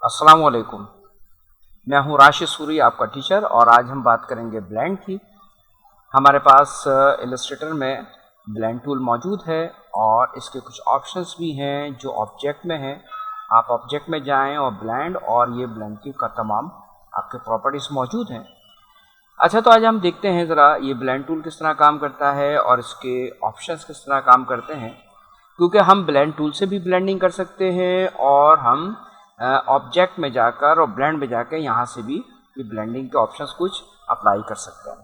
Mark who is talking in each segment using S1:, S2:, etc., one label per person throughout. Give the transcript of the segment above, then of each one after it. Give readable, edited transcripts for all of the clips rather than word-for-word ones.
S1: अस्सलाम वालेकुम। मैं हूँ राशिद सूरी, आपका टीचर, और आज हम बात करेंगे ब्लेंड की। हमारे पास इलस्ट्रेटर में ब्लेंड टूल मौजूद है और इसके कुछ ऑप्शंस भी हैं जो ऑब्जेक्ट में हैं। आप ऑब्जेक्ट में जाएं और ब्लेंड, और ये ब्लेंड की का तमाम आपके प्रॉपर्टीज़ मौजूद हैं। अच्छा, तो आज हम देखते हैं ज़रा ये ब्लेंड टूल किस तरह काम करता है और इसके ऑप्शंस किस तरह काम करते हैं, क्योंकि हम ब्लेंड टूल से भी ब्लेंडिंग कर सकते हैं और हम ऑब्जेक्ट में जाकर और ब्लेंड में जाकर यहाँ से भी ये ब्लेंडिंग के ऑप्शंस कुछ अप्लाई कर सकते हैं।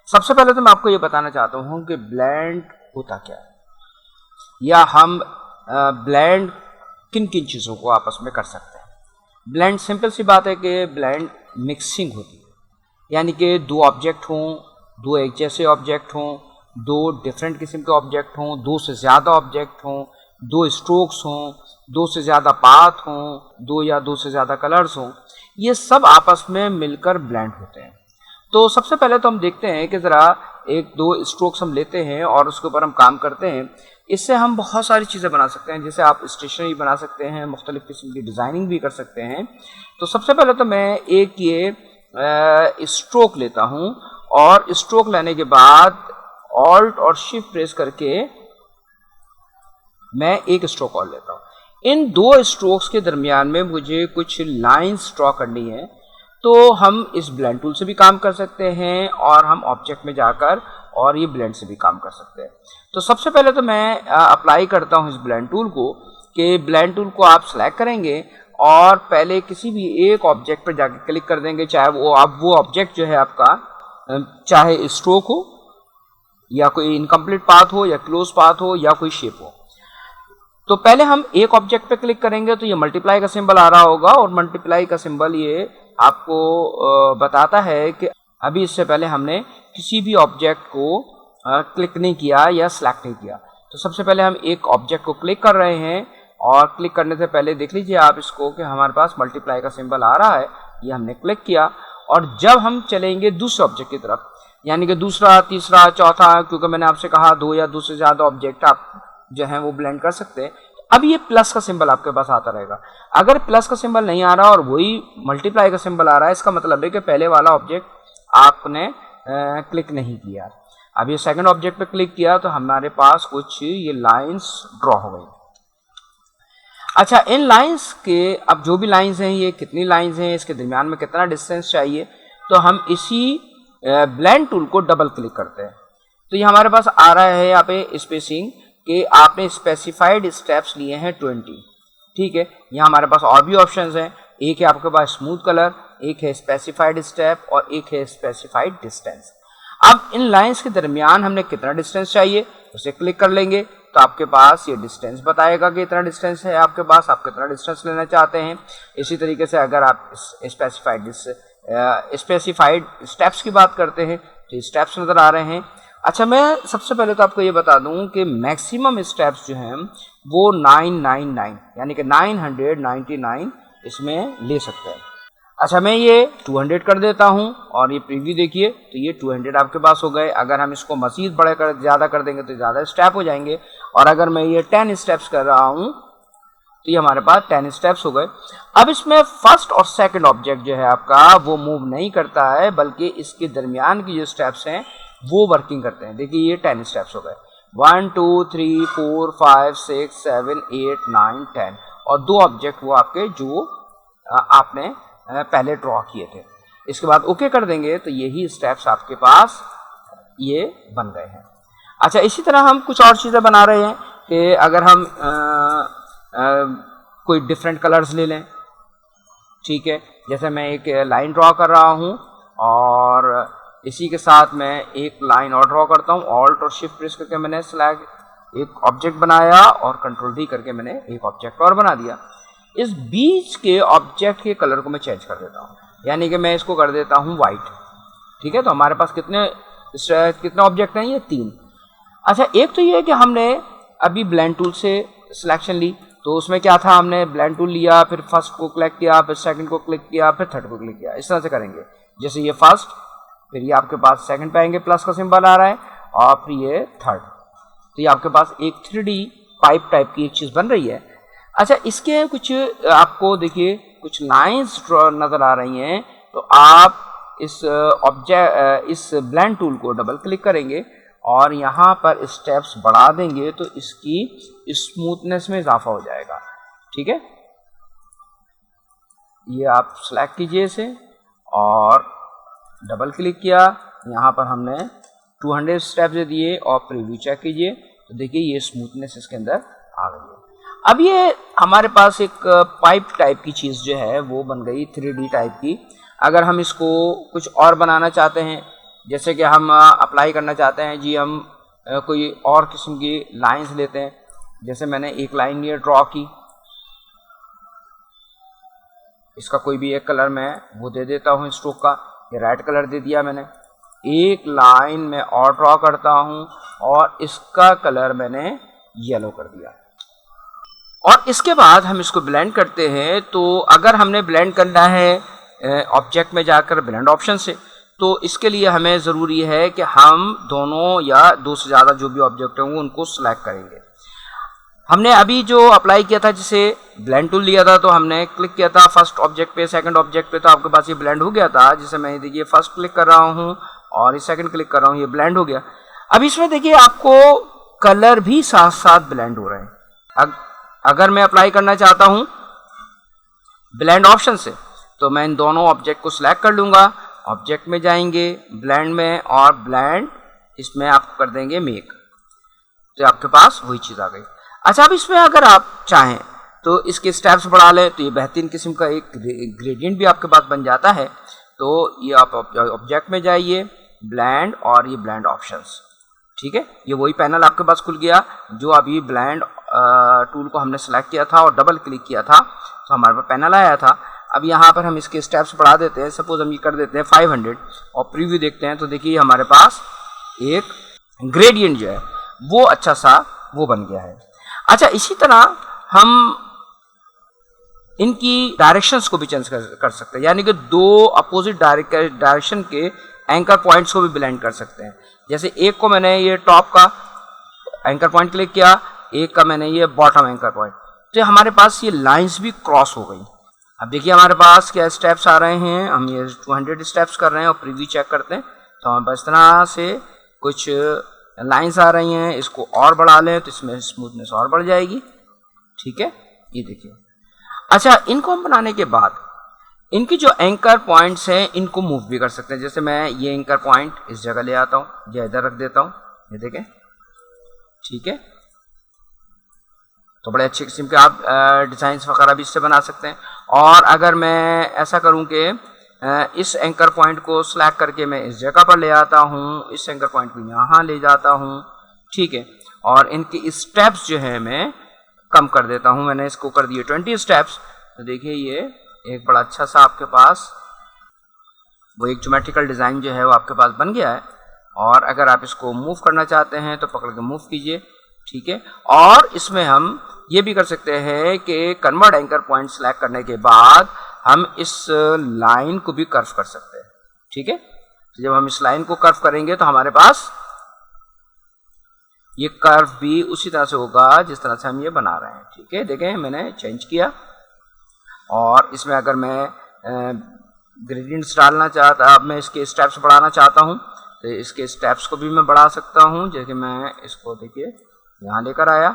S1: सबसे पहले तो मैं आपको ये बताना चाहता हूँ कि ब्लेंड होता क्या है, या हम ब्लेंड किन किन चीज़ों को आपस में कर सकते हैं। ब्लेंड सिंपल सी बात है कि ब्लेंड मिक्सिंग होती है, यानी कि दो ऑब्जेक्ट हों, दो एक जैसे ऑब्जेक्ट हों, दो डिफरेंट किस्म के ऑब्जेक्ट हों, दो से ज़्यादा ऑब्जेक्ट हों, दो स्ट्रोक्स हों, दो से ज़्यादा पाथ हों, दो या दो से ज़्यादा कलर्स हों, ये सब आपस में मिलकर ब्लेंड होते हैं। तो सबसे पहले तो हम देखते हैं कि ज़रा एक दो स्ट्रोक्स हम लेते हैं और उसके ऊपर हम काम करते हैं। इससे हम बहुत सारी चीज़ें बना सकते हैं, जैसे आप स्टेशनरी बना सकते हैं, मुख्तलिफ़ किस्म की डिज़ाइनिंग भी कर सकते हैं। तो सबसे पहले तो मैं एक ये स्ट्रोक लेता हूँ, और स्ट्रोक लेने के बाद ऑल्ट और शिफ्ट प्रेस करके मैं एक स्ट्रोक और लेता हूँ। इन दो स्ट्रोक्स के दरमियान में मुझे कुछ लाइंस ड्रॉ करनी है, तो हम इस ब्लेंड टूल से भी काम कर सकते हैं और हम ऑब्जेक्ट में जाकर और ये ब्लेंड से भी काम कर सकते हैं। तो सबसे पहले तो मैं अप्लाई करता हूँ इस ब्लेंड टूल को, कि ब्लेंड टूल को आप सेलेक्ट करेंगे और पहले किसी भी एक ऑब्जेक्ट पर जाकर क्लिक कर देंगे, चाहे वो ऑब्जेक्ट जो है आपका, चाहे स्ट्रोक हो या कोई इनकम्प्लीट पाथ हो या क्लोज पाथ हो या कोई शेप हो। तो पहले हम एक ऑब्जेक्ट पे क्लिक करेंगे तो ये मल्टीप्लाई का सिंबल आ रहा होगा, और मल्टीप्लाई का सिंबल ये आपको बताता है कि अभी इससे पहले हमने किसी भी ऑब्जेक्ट को क्लिक नहीं किया या सिलेक्ट नहीं किया। तो सबसे पहले हम एक ऑब्जेक्ट को क्लिक कर रहे हैं, और क्लिक करने से पहले देख लीजिए आप इसको कि हमारे पास मल्टीप्लाई का सिंबल आ रहा है, ये हमने क्लिक किया। और जब हम चलेंगे दूसरे ऑब्जेक्ट की तरफ, यानी कि दूसरा, तीसरा, चौथा, क्योंकि मैंने आपसे कहा दो या दो से ज़्यादा ऑब्जेक्ट आप जो है वो ब्लेंड कर सकते हैं, अब ये प्लस का सिंबल आपके पास आता रहेगा। अगर प्लस का सिंबल नहीं आ रहा और वही मल्टीप्लाई का सिंबल आ रहा है, इसका मतलब है कि पहले वाला ऑब्जेक्ट आपने क्लिक नहीं किया। अब ये सेकंड ऑब्जेक्ट पे क्लिक किया तो हमारे पास कुछ ये लाइंस ड्रॉ हो गई। अच्छा, इन लाइंस के, अब जो भी लाइंस हैं, ये कितनी लाइंस हैं, इसके दरमियान में कितना डिस्टेंस चाहिए, तो हम इसी ब्लेंड टूल को डबल क्लिक करते हैं। तो ये हमारे पास आ रहा है यहाँ पे स्पेसिंग कि आपने स्पेसिफाइड स्टेप्स लिए हैं 20। ठीक है, यहाँ हमारे पास और भी ऑप्शंस हैं। एक है आपके पास स्मूथ कलर, एक है स्पेसिफाइड स्टेप, और एक है स्पेसिफाइड डिस्टेंस। अब इन लाइंस के दरमियान हमने कितना डिस्टेंस चाहिए, उसे क्लिक कर लेंगे तो आपके पास ये डिस्टेंस बताएगा कि इतना डिस्टेंस है आपके पास, आप कितना डिस्टेंस लेना चाहते हैं। इसी तरीके से अगर आप स्पेसिफाइड स्टेप्स की बात करते हैं तो स्टेप्स नज़र आ रहे हैं। अच्छा, मैं सबसे पहले तो आपको ये बता दूं कि मैक्सिमम स्टेप्स जो हैं वो 999 यानी कि 999 इसमें ले सकते हैं। अच्छा, मैं ये 200 कर देता हूं, और ये प्रीव्यू देखिए तो ये 200 आपके पास हो गए। अगर हम इसको मज़ीद बड़े कर ज़्यादा कर देंगे तो ज़्यादा स्टेप हो जाएंगे, और अगर मैं ये 10 स्टेप्स कर रहा हूँ तो ये हमारे पास 10 स्टेप्स हो गए। अब इसमें फर्स्ट और सेकंड ऑब्जेक्ट जो है आपका वो मूव नहीं करता है, बल्कि इसके दरमियान की जो स्टेप्स हैं वो वर्किंग करते हैं। देखिए ये 10 स्टेप्स हो गए, 1 2 3 4 5 6 7 8 9 10, और दो ऑब्जेक्ट वो आपके जो आपने पहले ड्रॉ किए थे। इसके बाद ओके कर देंगे तो यही स्टेप्स आपके पास ये बन गए हैं। अच्छा, इसी तरह हम कुछ और चीज़ें बना रहे हैं कि अगर हम कोई डिफरेंट कलर्स ले लें। ठीक है, जैसे मैं एक लाइन ड्रॉ कर रहा हूँ और इसी के साथ मैं एक लाइन और ड्रॉ करता हूँ। ऑल्ट और शिफ्ट प्रेस करके मैंने एक ऑब्जेक्ट बनाया, और कंट्रोल डी करके मैंने एक ऑब्जेक्ट और बना दिया। इस बीच के ऑब्जेक्ट के कलर को मैं चेंज कर देता हूँ, यानी कि मैं इसको कर देता हूँ वाइट। ठीक है, तो हमारे पास कितने ऑब्जेक्ट हैं, ये 3। अच्छा, एक तो ये है कि हमने अभी ब्लेंड टूल से सिलेक्शन ली, तो उसमें क्या था, हमने ब्लेंड टूल लिया, फिर फर्स्ट को क्लिक किया, फिर सेकंड को क्लिक किया, फिर थर्ड को क्लिक किया। इस तरह से करेंगे, जैसे ये फर्स्ट, फिर ये आपके पास सेकंड पे आएंगे, प्लस का सिंबल आ रहा है, और फिर ये थर्ड। तो ये आपके पास एक 3D पाइप टाइप की एक चीज़ बन रही है। अच्छा, इसके कुछ आपको देखिए कुछ लाइंस नज़र आ रही हैं, तो आप इस ब्लेंड टूल को डबल क्लिक करेंगे और यहाँ पर स्टेप्स बढ़ा देंगे तो इसकी स्मूथनेस में इजाफा हो जाएगा। ठीक है, ये आप सेलेक्ट कीजिए इसे और डबल क्लिक किया, यहाँ पर हमने 200 स्टेप्स दे दिए और प्रीव्यू चेक कीजिए तो देखिए ये स्मूथनेस इसके अंदर आ गई है। अब ये हमारे पास एक पाइप टाइप की चीज़ जो है वो बन गई 3D टाइप की। अगर हम इसको कुछ और बनाना चाहते हैं, जैसे कि हम अप्लाई करना चाहते हैं जी, हम कोई और किस्म की लाइंस लेते हैं, जैसे मैंने एक लाइन ये ड्रॉ की, इसका कोई भी एक कलर मैं वो दे देता हूँ स्ट्रोक का, ये रेड कलर दे दिया मैंने। एक लाइन में और ड्रॉ करता हूँ और इसका कलर मैंने येलो कर दिया और इसके बाद हम इसको ब्लेंड करते हैं। तो अगर हमने ब्लेंड करना है ऑब्जेक्ट में जाकर ब्लेंड ऑप्शन से, तो इसके लिए हमें ज़रूरी है कि हम दोनों या दो से ज़्यादा जो भी ऑब्जेक्ट होंगे उनको सिलेक्ट करेंगे। हमने अभी जो अप्लाई किया था, जिसे ब्लेंड टूल लिया था, तो हमने क्लिक किया था फर्स्ट ऑब्जेक्ट पे, सेकंड ऑब्जेक्ट पे, तो आपके पास ये ब्लेंड हो गया था। जिसे मैं देखिए फर्स्ट क्लिक कर रहा हूँ और ये सेकंड क्लिक कर रहा हूँ, ये ब्लेंड हो गया। अब इसमें देखिए आपको कलर भी साथ साथ ब्लेंड हो रहे हैं। अगर मैं अप्लाई करना चाहता हूँ ब्लेंड ऑप्शन से, तो मैं इन दोनों ऑब्जेक्ट को सिलेक्ट कर लूँगा, ऑब्जेक्ट में जाएंगे, ब्लेंड में, और ब्लेंड इसमें आपको कर देंगे मेक, तो आपके पास वही चीज़ आ गई। अच्छा, अब इसमें अगर आप चाहें तो इसके स्टेप्स बढ़ा लें तो ये बेहतरीन किस्म का एक ग्रेडियंट भी आपके पास बन जाता है। तो ये आप ऑब्जेक्ट में जाइए, ब्लेंड, और ये ब्लेंड ऑप्शंस। ठीक है, ये वही पैनल आपके पास खुल गया जो अभी ब्लेंड टूल को हमने सेलेक्ट किया था और डबल क्लिक किया था तो हमारे पास पैनल आया था। अब यहाँ पर हम इसके स्टेप्स बढ़ा देते हैं, सपोज हम ये कर देते हैं 500 और प्रीव्यू देखते हैं तो देखिए हमारे पास एक ग्रेडियंट जो है वो अच्छा सा वो बन गया है। अच्छा, इसी तरह हम इनकी डायरेक्शंस को भी चेंज कर सकते हैं, यानी कि दो अपोजिट डायरेक्शन के एंकर पॉइंट्स को भी ब्लेंड कर सकते हैं। जैसे एक को मैंने ये टॉप का एंकर पॉइंट क्लिक किया, एक का मैंने ये बॉटम एंकर पॉइंट, तो हमारे पास ये लाइंस भी क्रॉस हो गई। अब देखिए हमारे पास क्या स्टेप्स आ रहे हैं, हम ये 200 स्टेप्स कर रहे हैं और प्रीव्यू चेक करते हैं तो हमारे पास इस तरह से कुछ लाइंस आ रही हैं। इसको और बढ़ा लें तो इसमें स्मूथनेस और बढ़ जाएगी। ठीक है, ये देखिए। अच्छा, इनको हम बनाने के बाद इनकी जो एंकर पॉइंट्स हैं इनको मूव भी कर सकते हैं। जैसे मैं ये एंकर पॉइंट इस जगह ले आता हूँ या इधर रख देता हूँ, ये देखें। ठीक है, तो बड़े अच्छे किस्म के आप डिज़ाइंस वगैरह भी इससे बना सकते हैं। और अगर मैं ऐसा करूं कि इस एंकर पॉइंट को सिलेक्ट करके मैं इस जगह पर ले आता हूं, इस एंकर पॉइंट को यहाँ ले जाता हूं, ठीक है, और इनकी स्टेप्स जो है मैं कम कर देता हूं। मैंने इसको कर दिए 20 स्टेप्स, तो देखिए ये एक बड़ा अच्छा सा आपके पास वो एक ज्योमेट्रिकल डिज़ाइन जो है वो आपके पास बन गया है। और अगर आप इसको मूव करना चाहते हैं तो पकड़ के मूव कीजिए। ठीक है, और इसमें हम ये भी कर सकते हैं कि कन्वर्ट एंकर पॉइंट सेलेक्ट करने के बाद हम इस लाइन को भी कर्व कर सकते हैं। ठीक है, तो जब हम इस लाइन को कर्व करेंगे तो हमारे पास ये कर्व भी उसी तरह से होगा जिस तरह से हम ये बना रहे हैं। ठीक है, देखें मैंने चेंज किया और इसमें अगर मैं ग्रेडियंट्स डालना चाहता, अब मैं इसके स्टेप्स बढ़ाना चाहता हूँ तो इसके स्टेप्स को भी मैं बढ़ा सकता हूँ। जैसे मैं इसको देखिए यहाँ लेकर आया,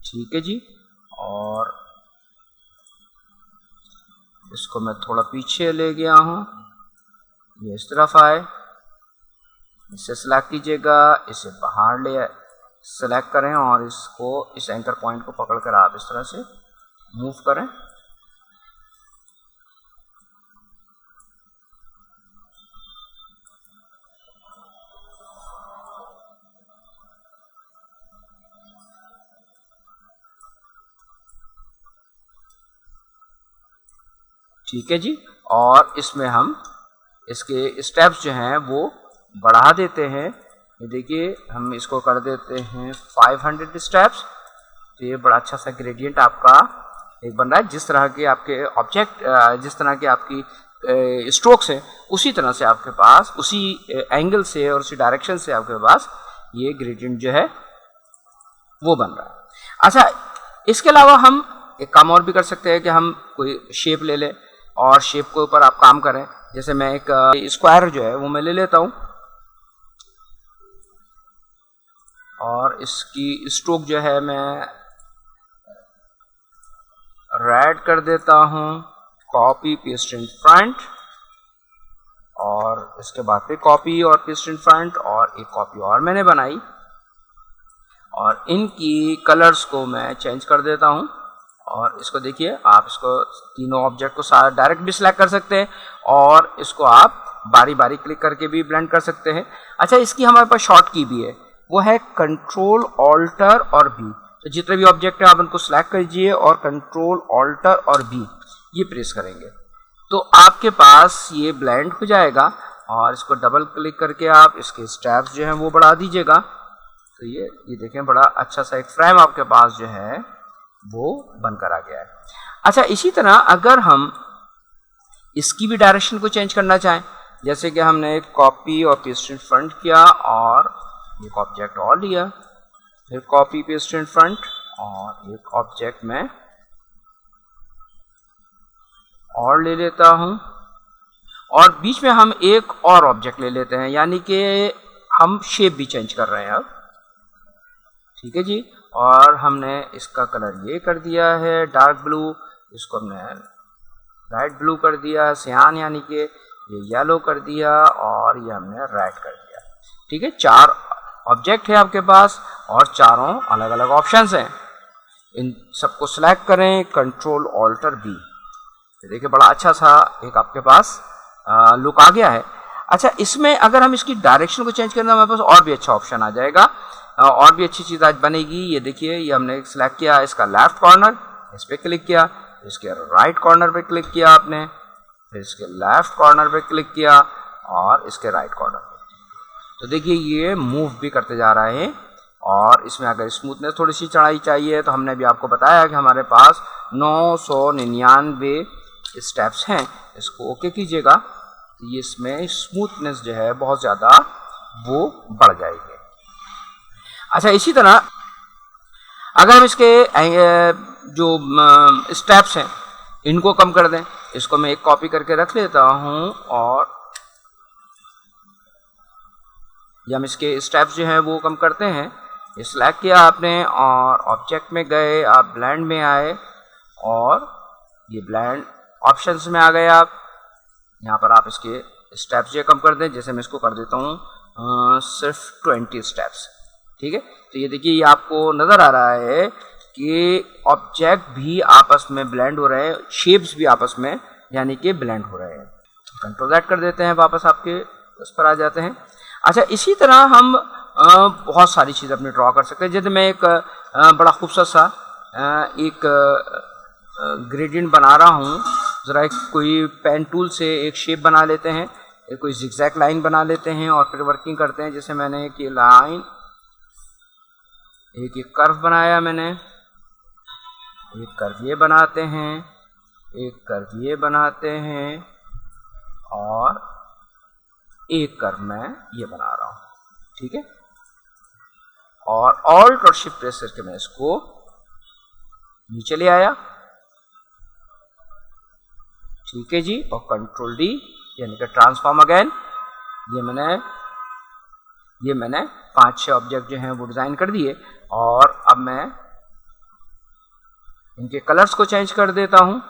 S1: ठीक है जी, और इसको मैं थोड़ा पीछे ले गया हूँ, ये इस तरफ आए, इसे सेलेक्ट कीजिएगा, इसे बाहर ले सेलेक्ट करें और इसको इस एंकर पॉइंट को पकड़कर आप इस तरह से मूव करें। ठीक है जी, और इसमें हम इसके स्टेप्स जो हैं वो बढ़ा देते हैं। ये देखिए हम इसको कर देते हैं 500 स्टेप्स, तो ये बड़ा अच्छा सा ग्रेडियंट आपका एक बन रहा है। जिस तरह के आपके ऑब्जेक्ट, जिस तरह के आपकी स्ट्रोक्स हैं, उसी तरह से आपके पास उसी एंगल से और उसी डायरेक्शन से आपके पास ये ग्रेडियंट जो है वो बन रहा है। अच्छा, इसके अलावा हम एक काम और भी कर सकते हैं कि हम कोई शेप ले लें और शेप के ऊपर आप काम करें। जैसे मैं एक स्क्वायर जो है वो मैं ले लेता हूँ और इसकी स्ट्रोक जो है मैं रेड कर देता हूँ, कॉपी पेस्ट इन फ्रंट, और इसके बाद फिर कॉपी और पेस्ट इन फ्रंट, और एक कॉपी और मैंने बनाई और इनकी कलर्स को मैं चेंज कर देता हूँ। और इसको देखिए, आप इसको तीनों ऑब्जेक्ट को डायरेक्ट भी सिलेक्ट कर सकते हैं और इसको आप बारी बारी क्लिक करके भी ब्लेंड कर सकते हैं। अच्छा, इसकी हमारे पास शॉर्ट की भी है, वो है कंट्रोल ऑल्टर और बी। तो जितने भी ऑब्जेक्ट है आप उनको सिलेक्ट कीजिए और कंट्रोल ऑल्टर और बी ये प्रेस करेंगे तो आपके पास ये ब्लेंड हो जाएगा। और इसको डबल क्लिक करके आप इसके स्टेप्स जो हैं वो बढ़ा दीजिएगा। तो ये देखें, बड़ा अच्छा सा एक फ्रेम आपके पास जो है वो बनकर आ गया है। अच्छा, इसी तरह अगर हम इसकी भी डायरेक्शन को चेंज करना चाहें, जैसे कि हमने एक कॉपी और पेस्ट इन फ्रंट किया और एक ऑब्जेक्ट और लिया, फिर कॉपी पेस्ट इन फ्रंट और एक ऑब्जेक्ट में और ले लेता हूं और बीच में हम एक और ऑब्जेक्ट ले लेते हैं, यानी कि हम शेप भी चेंज कर रहे हैं अब। ठीक है जी, और हमने इसका कलर ये कर दिया है डार्क ब्लू, इसको हमने लाइट ब्लू कर दिया, सियान यानी कि ये येलो कर दिया और ये हमने रेड कर दिया। ठीक है, 4 ऑब्जेक्ट है आपके पास और चारों अलग अलग ऑप्शंस हैं। इन सबको सिलेक्ट करें, कंट्रोल ऑल्टर बी। देखिए, बड़ा अच्छा सा एक आपके पास लुक आ गया है। अच्छा, इसमें अगर हम इसकी डायरेक्शन को चेंज करना, हमारे पास और भी अच्छा ऑप्शन आ जाएगा और भी अच्छी चीज़ आज बनेगी। ये देखिए, ये हमने सिलेक्ट किया इसका लेफ्ट कॉर्नर, इस पर क्लिक किया, इसके राइट कॉर्नर पे क्लिक किया आपने, फिर इसके लेफ्ट कॉर्नर पे क्लिक किया और इसके राइट कॉर्नर पे। तो देखिए, ये मूव भी करते जा रहे हैं। और इसमें अगर स्मूथनेस थोड़ी सी चढ़ाई चाहिए तो हमने भी आपको बताया कि हमारे पास 999 स्टेप्स हैं। इसको ओके कीजिएगा तो ये इसमें स्मूथनेस जो है बहुत ज़्यादा वो बढ़ जाएगी। अच्छा, इसी तरह अगर हम इसके जो स्टेप्स हैं इनको कम कर दें, इसको मैं एक कॉपी करके रख लेता हूं और जब हम इसके स्टेप्स जो हैं वो कम करते हैं, ये सिलेक्ट किया आपने और ऑब्जेक्ट में गए, आप ब्लेंड में आए और ये ब्लेंड ऑप्शंस में आ गए। आप यहाँ पर आप इसके स्टेप्स जो कम कर दें, जैसे मैं इसको कर देता हूँ सिर्फ 20 स्टेप्स। ठीक है, तो ये देखिए, ये आपको नज़र आ रहा है कि ऑब्जेक्ट भी आपस में ब्लेंड हो रहे हैं, शेप्स भी आपस में यानी कि ब्लेंड हो रहे हैं। कंट्रोल Z कर देते हैं, वापस आपके उस पर आ जाते हैं। अच्छा, इसी तरह हम बहुत सारी चीज़ अपनी ड्रॉ कर सकते हैं। जैसे मैं एक बड़ा खूबसूरत सा एक ग्रेडियंट बना रहा हूँ, ज़रा एक कोई पेन टूल से एक शेप बना लेते हैं, एक कोई जिगजैग लाइन बना लेते हैं और फिर वर्किंग करते हैं। जैसे मैंने एक ये लाइन, एक कर्व बनाया, मैंने एक कर्व ये बनाते हैं, एक कर्व ये बनाते हैं और एक कर्व मैं ये बना रहा हूं। ठीक है, और ऑल्ट और शिफ्ट प्रेस करके मैं इसको नीचे ले आया। ठीक है जी, और कंट्रोल D यानी कि ट्रांसफॉर्म अगेन। ये मैंने 5-6 ऑब्जेक्ट जो हैं वो डिजाइन कर दिए और अब मैं इनके कलर्स को चेंज कर देता हूं।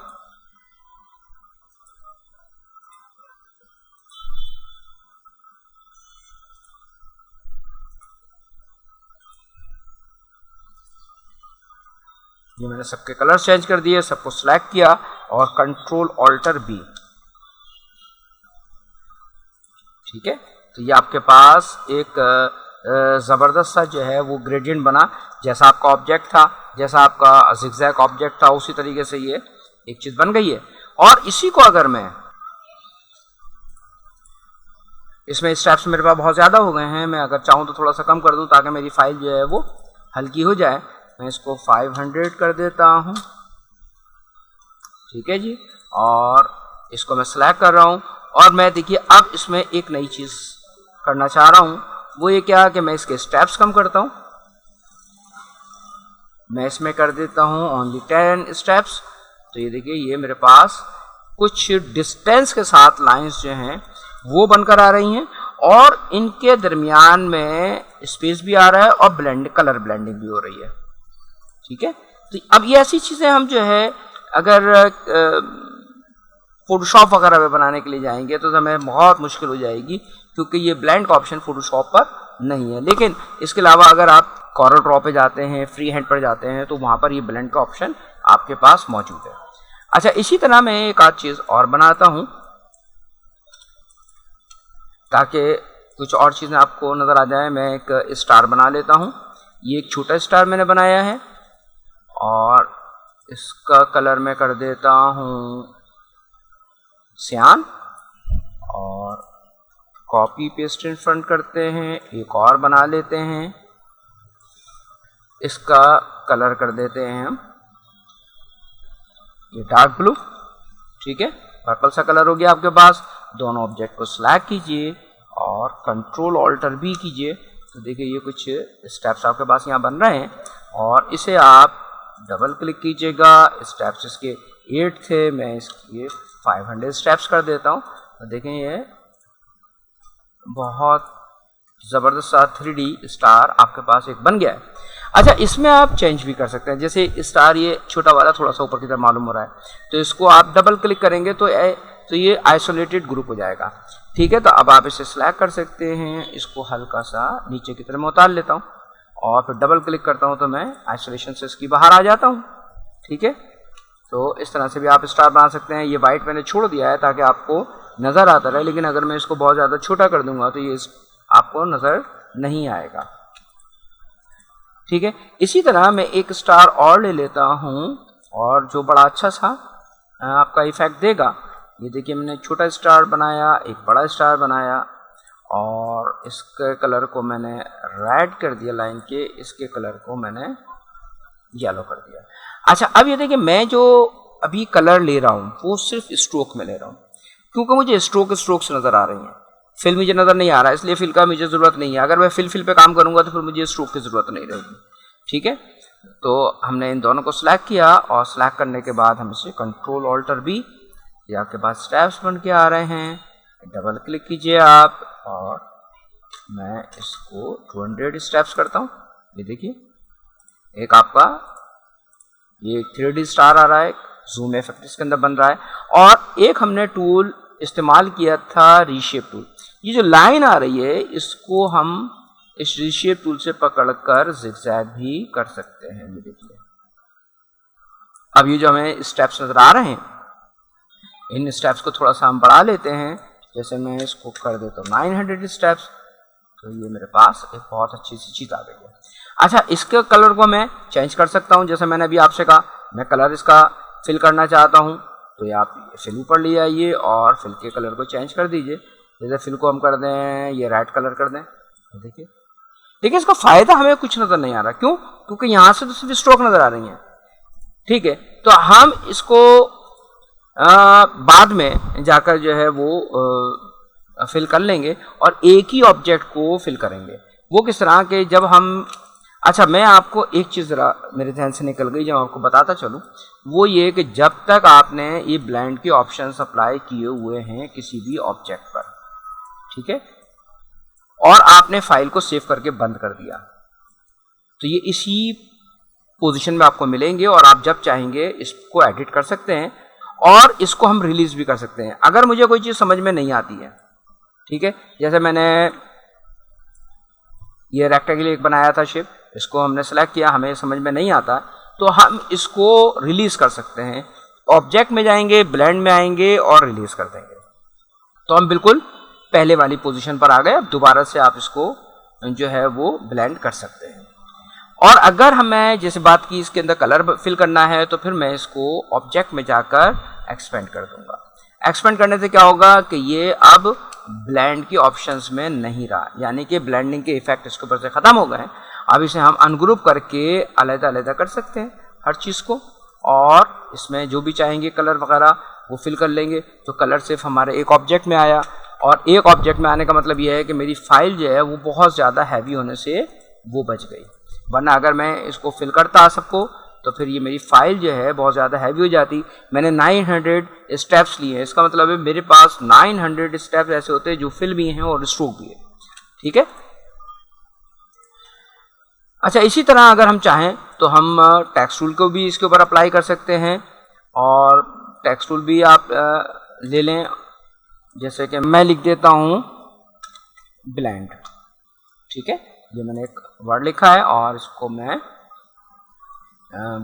S1: ये मैंने सबके कलर्स चेंज कर दिए, सबको सिलेक्ट किया और कंट्रोल ऑल्टर B। ठीक है, तो ये आपके पास एक ज़बरदस्त सा जो है वो ग्रेडियंट बना। जैसा आपका ऑब्जेक्ट था, जैसा आपका जिगजैग ऑब्जेक्ट था, उसी तरीके से ये एक चीज़ बन गई है। और इसी को अगर मैं इसमें स्टेप्स मेरे पास बहुत ज़्यादा हो गए हैं, मैं अगर चाहूँ तो थोड़ा सा कम कर दूँ ताकि मेरी फाइल जो है वो हल्की हो जाए। मैं इसको 500 कर देता हूँ। ठीक है जी, और इसको मैं सिलेक्ट कर रहा हूँ और मैं देखिए अब इसमें एक नई चीज़ करना चाह रहा हूँ। वो ये क्या कि मैं इसके स्टेप्स कम करता हूँ। मैं इसमें कर देता हूँ ओनली 10 स्टेप्स। तो ये देखिए ये मेरे पास कुछ डिस्टेंस के साथ लाइंस जो हैं वो बनकर आ रही हैं और इनके दरमियान में स्पेस भी आ रहा है और कलर ब्लेंडिंग भी हो रही है। ठीक है, तो अब ये ऐसी चीज़ें हम जो है अगर फोटोशॉप वगैरह में बनाने के लिए जाएंगे तो हमें बहुत मुश्किल हो जाएगी, क्योंकि ये ब्लेंड का ऑप्शन फोटोशॉप पर नहीं है। लेकिन इसके अलावा अगर आप कॉरल ड्रॉ पे जाते हैं, फ्री हैंड पर जाते हैं, तो वहाँ पर ये ब्लेंड का ऑप्शन आपके पास मौजूद है। अच्छा, इसी तरह मैं एक आध चीज़ और बनाता हूँ ताकि कुछ और चीज़ें आपको नज़र आ जाए। मैं एक स्टार बना लेता हूँ। ये एक छोटा स्टार मैंने बनाया है और इसका कलर मैं कर देता हूँ सियान और कॉपी पेस्ट इन फ्रंट करते हैं। एक और बना लेते हैं, इसका कलर कर देते हैं हम ये डार्क ब्लू। ठीक है, पर्पल सा कलर हो गया आपके पास। दोनों ऑब्जेक्ट को सिलेक्ट कीजिए और कंट्रोल ऑल्टर भी कीजिए। तो देखिए ये कुछ स्टेप्स आपके पास यहाँ बन रहे हैं और इसे आप डबल क्लिक कीजिएगा। स्टेप्स इसके 8 थे, मैं इसके 500 स्टेप्स कर देता हूँ। तो देखें ये बहुत ज़बरदस्त सा 3D स्टार आपके पास एक बन गया है। अच्छा, इसमें आप चेंज भी कर सकते हैं। जैसे स्टार ये छोटा वाला थोड़ा सा ऊपर की तरफ मालूम हो रहा है, तो इसको आप डबल क्लिक करेंगे तो ये आइसोलेटेड ग्रुप हो जाएगा। ठीक है, तो अब आप इसे सिलेक्ट कर सकते हैं। इसको हल्का सा नीचे की तरफ मैं उतार लेता हूँ और फिर डबल क्लिक करता हूँ तो मैं आइसोलेशन से इसकी बाहर आ जाता हूँ। ठीक है, तो इस तरह से भी आप स्टार बना सकते हैं। ये वाइट मैंने छोड़ दिया है ताकि आपको नज़र आता रहे, लेकिन अगर मैं इसको बहुत ज़्यादा छोटा कर दूंगा तो ये आपको नज़र नहीं आएगा। ठीक है, इसी तरह मैं एक स्टार और ले लेता हूँ और जो बड़ा अच्छा सा आपका इफेक्ट देगा। ये देखिए मैंने छोटा स्टार बनाया, एक बड़ा स्टार बनाया और इसके कलर को मैंने रेड कर दिया लाइन के, इसके कलर को मैंने येलो कर दिया। अच्छा, अब ये देखिए मैं जो अभी कलर ले रहा हूँ वो सिर्फ स्ट्रोक में ले रहा हूँ, क्योंकि मुझे स्ट्रोक्स नज़र आ रही हैं। फिल मुझे नज़र नहीं आ रहा है, इसलिए फिल का मुझे ज़रूरत नहीं है। अगर मैं फिल पे काम करूँगा तो फिर मुझे स्ट्रोक की ज़रूरत नहीं रहेगी। ठीक है, तो हमने इन दोनों को सिलेक्ट किया और सिलेक्ट करने के बाद हम इसे कंट्रोल ऑल्टर भी, ये आपके पास स्टेप्स बन के आ रहे हैं। डबल क्लिक कीजिए आप और मैं इसको 200 स्टेप्स करता हूँ। ये देखिए एक आपका ये 3D स्टार आ रहा है, जूम इफेक्ट इसके अंदर बन रहा है। और एक हमने टूल इस्तेमाल किया था रीशेप टूल। ये जो लाइन आ रही है इसको हम इस रीशेप टूल से पकड़कर जिगजैग भी कर सकते हैं। ये देखिए अब ये जो हमें स्टेप्स नजर आ रहे हैं, इन स्टेप्स को थोड़ा सा हम बढ़ा लेते हैं। जैसे मैं इसको कर देता हूँ 900 स्टेप्स, तो ये मेरे पास एक बहुत अच्छी सी चीज़ आ गई है। अच्छा, इसके कलर को मैं चेंज कर सकता हूँ। जैसे मैंने अभी आपसे कहा मैं कलर इसका फिल करना चाहता हूँ, तो ये आप फिल ऊपर ले आइए और फिल के कलर को चेंज कर दीजिए। जैसे फिल को हम कर दें ये रेड कलर कर दें। देखिए देखिए इसका फ़ायदा हमें कुछ नज़र नहीं आ रहा। क्यों? क्योंकि यहाँ से तो सिर्फ स्ट्रोक नज़र आ रही हैं। ठीक है, तो हम इसको बाद में जाकर जो है वो फिल कर लेंगे और एक ही ऑब्जेक्ट को फिल करेंगे। वो किस तरह के, जब हम, अच्छा मैं आपको एक चीज़ ज़रा मेरे ध्यान से निकल गई, जब आपको बताता चलूँ, वो ये कि जब तक आपने ये ब्लेंड के ऑप्शंस अप्लाई किए हुए हैं किसी भी ऑब्जेक्ट पर, ठीक है, और आपने फाइल को सेव करके बंद कर दिया, तो ये इसी पोजीशन में आपको मिलेंगे और आप जब चाहेंगे इसको एडिट कर सकते हैं और इसको हम रिलीज भी कर सकते हैं। अगर मुझे कोई चीज़ समझ में नहीं आती है, ठीक है, जैसे मैंने ये रेक्टेंगल एक बनाया था शेप, इसको हमने सेलेक्ट किया, हमें समझ में नहीं आता, तो हम इसको रिलीज कर सकते हैं। ऑब्जेक्ट में जाएंगे, ब्लेंड में आएंगे और रिलीज कर देंगे, तो हम बिल्कुल पहले वाली पोजीशन पर आ गए। अब दोबारा से आप इसको जो है वो ब्लेंड कर सकते हैं। और अगर हमें जैसे बात की इसके अंदर कलर फिल करना है, तो फिर मैं इसको ऑब्जेक्ट में जाकर एक्सपेंड कर दूंगा। एक्सपेंड करने से क्या होगा कि ये अब ब्लेंड के ऑप्शंस में नहीं रहा, यानी कि ब्लेंडिंग के इफेक्ट इसके ऊपर से ख़त्म हो गए। अब इसे हम अनग्रुप करके अलग-अलग कर सकते हैं हर चीज़ को, और इसमें जो भी चाहेंगे कलर वगैरह वो फिल कर लेंगे। तो कलर सिर्फ हमारे एक ऑब्जेक्ट में आया, और एक ऑब्जेक्ट में आने का मतलब ये है कि मेरी फाइल जो है वो बहुत ज़्यादा हैवी होने से वो बच गई। वरना अगर मैं इसको फिल करता सबको तो फिर ये मेरी फाइल जो है बहुत ज़्यादा हैवी हो जाती। मैंने 900 स्टेप्स लिए हैं, इसका मतलब है मेरे पास 900 स्टेप्स ऐसे होते हैं जो फिल भी हैं और स्ट्रोक भी है। ठीक है। अच्छा, इसी तरह अगर हम चाहें तो हम टेक्स्ट टूल को भी इसके ऊपर अप्लाई कर सकते हैं, और टेक्स्ट टूल भी आप ले लें। जैसे कि मैं लिख देता हूँ ब्लेंड। ठीक है, ये मैंने एक वर्ड लिखा है और इसको मैं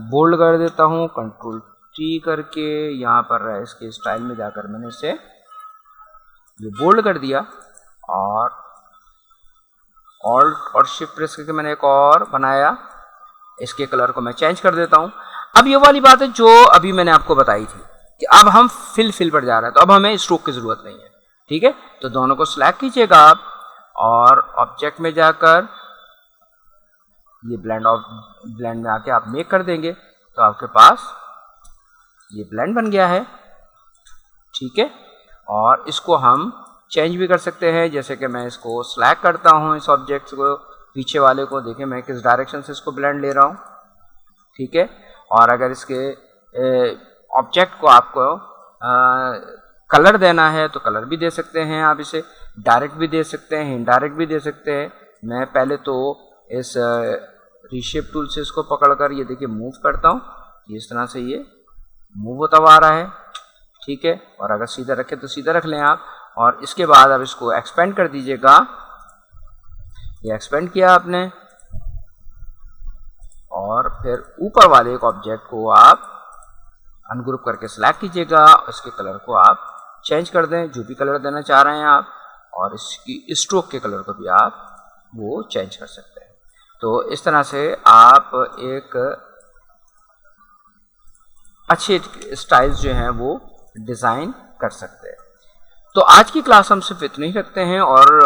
S1: बोल्ड कर देता हूँ, कंट्रोल टी करके यहाँ पर इसके स्टाइल में जाकर मैंने इसे ये बोल्ड कर दिया, और ऑल्ट और शिफ्ट प्रेस करके मैंने एक और बनाया। इसके कलर को मैं चेंज कर देता हूँ। अब ये वाली बात है जो अभी मैंने आपको बताई थी कि अब हम फिल पर जा रहे हैं, तो अब हमें स्ट्रोक की ज़रूरत नहीं है। ठीक है, तो दोनों को सिलेक्ट कीजिएगा आप और ऑब्जेक्ट में जाकर ये ब्लेंड में आके आप मेक कर देंगे तो आपके पास ये ब्लेंड बन गया है। ठीक है, और इसको हम चेंज भी कर सकते हैं। जैसे कि मैं इसको सिलेक्ट करता हूँ, इस ऑब्जेक्ट को, पीछे वाले को, देखिए मैं किस डायरेक्शन से इसको ब्लेंड ले रहा हूँ। ठीक है, और अगर इसके ऑब्जेक्ट को आपको कलर देना है तो कलर भी दे सकते हैं आप, इसे डायरेक्ट भी दे सकते हैं, इनडायरेक्ट भी दे सकते हैं। मैं पहले तो इस रीशेप टूल से इसको पकड़कर ये देखिए मूव करता हूँ, इस तरह से ये मूव होता हुआ आ रहा है। ठीक है, और अगर सीधा रखें तो सीधा रख लें आप, और इसके बाद अब इसको एक्सपेंड कर दीजिएगा। ये एक्सपेंड किया आपने, और फिर ऊपर वाले एक ऑब्जेक्ट को आप अनग्रुप करके सिलेक्ट कीजिएगा, इसके कलर को आप चेंज कर दें, जो भी कलर देना चाह रहे हैं आप, और इसकी स्ट्रोक के कलर को भी आप वो चेंज कर सकते हैं। तो इस तरह से आप एक अच्छे स्टाइल्स जो हैं वो डिज़ाइन कर सकते हैं। तो आज की क्लास हम सिर्फ इतनी ही रखते हैं, और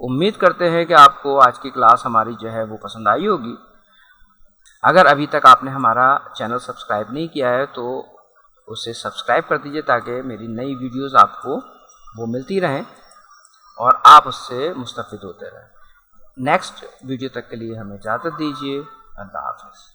S1: उम्मीद करते हैं कि आपको आज की क्लास हमारी जो है वो पसंद आई होगी। अगर अभी तक आपने हमारा चैनल सब्सक्राइब नहीं किया है तो उसे सब्सक्राइब कर दीजिए, ताकि मेरी नई वीडियोस आपको वो मिलती रहें और आप उससे मुस्तफ़िद होते रहें। नेक्स्ट वीडियो तक के लिए हमें इजाज़त दीजिए। अल्लाह हाफ़िज़।